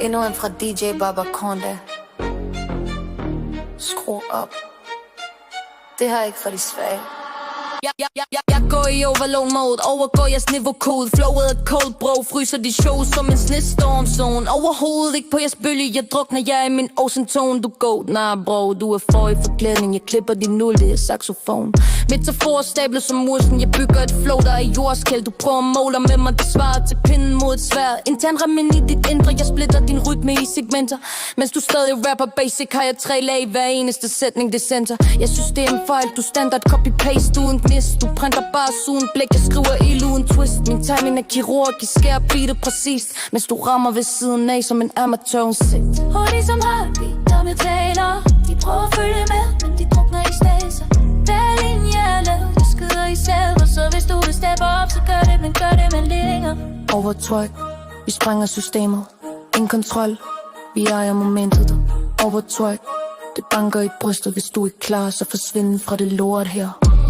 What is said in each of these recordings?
Endnu en fra DJ Babaconda. Skru op. Det her er ikke for de svage. Jeg går i overload mode, overgår jeres niveau-kode. Flowet er cold, bro, fryser de shows som en snestorm zone. Overhovedet ikke på jeres bølge, jeg drukner jer i min ocean tone. Du goat, nah bro, du er for i forklædning. Jeg klipper din nul, det er saxofon. Metafor stablet som mursten, jeg bygger et flow, der er jordskæld. Du prøver at måle med mig, det svarer til pinden mod et sværd. Intern ramen i dit indre, jeg splitter din rytme i segmenter. Mens du stadig rapper basic, har jeg 3 lag i hver eneste sætning, det center. Jeg synes det er en fejl, du standard copy-paste uden gnist. Du printer bare uden blik, jeg skriver ild uden twist. Min timing er kirurgisk, skærer beatet præcist, mens du rammer ved siden af som en amatørudsigt. Hurtigt som heartbeat, når vi taler. De prøver at følge med, men de drukner i staser. Hver linje er lavet, du skyder i selv. Så hvis du vil steppe op, så gør det, men gør det med længere. Overtryk, vi sprænger systemet. Ingen kontrol, vi ejer momentet. Overtryk, det banker i brystet. Hvis du ikke er klar, så forsvind fra det lort her.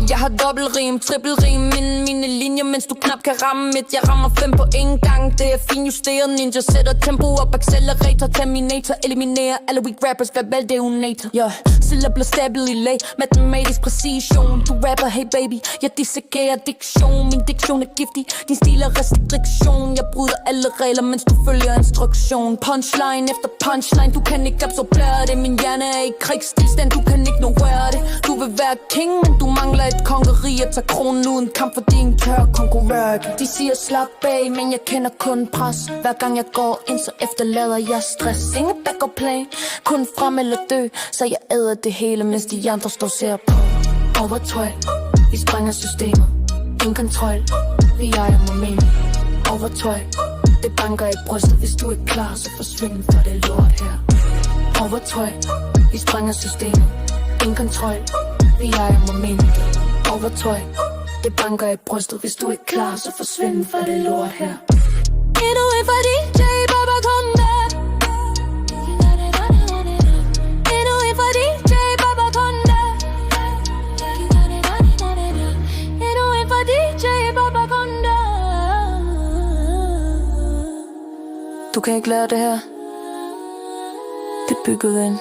Jeg har dobbeltrim, trippelrim inden mine linjer, mens du knap kan ramme mit. Jeg rammer 5 på en gang, det er finjusteret ninja. Sætter tempo op, accelerator, terminator. Eliminerer alle weak rappers, verbal deonator. Ja, celler bliver stablet i lag, matematisk præcision. Du rapper, hey baby, jeg dissekerer diktion. Min diktion er giftig, din stil er restriktion. Jeg bryder alle regler, mens du følger instruktion. Punchline efter punchline, du kan ikke absorbere det. Min hjerne er i krigstilstand, du kan ignorere det. Du vil være king, men du mangler et kongeri at tage kronen uden kamp, fordi en tør konkurrere. De siger slap bag, men jeg kender kun pres. Hver gang jeg går ind, så efterlader jeg stress. Ingen backup plan, kun frem eller dø. Så jeg æder det hele, mens de andre står ser på. Overtryk, vi sprænger systemet. Ingen kontrol, vi ejer momentet. Overtryk, det banker i brystet. Hvis du ikke er klar, så forsvind fra det lort her. Overtryk, vi sprænger systemet. Ingen kontrol, vi ejer momentet. Overtøj, det banker i brystet. Hvis du ikke er klar, så forsvind fra det lort her. Endnu en fra DJ Babaconda. Endnu en fra DJ Babaconda. Endnu en fra DJ Babaconda. Du kan ikke lære det her. Det er bygget ind.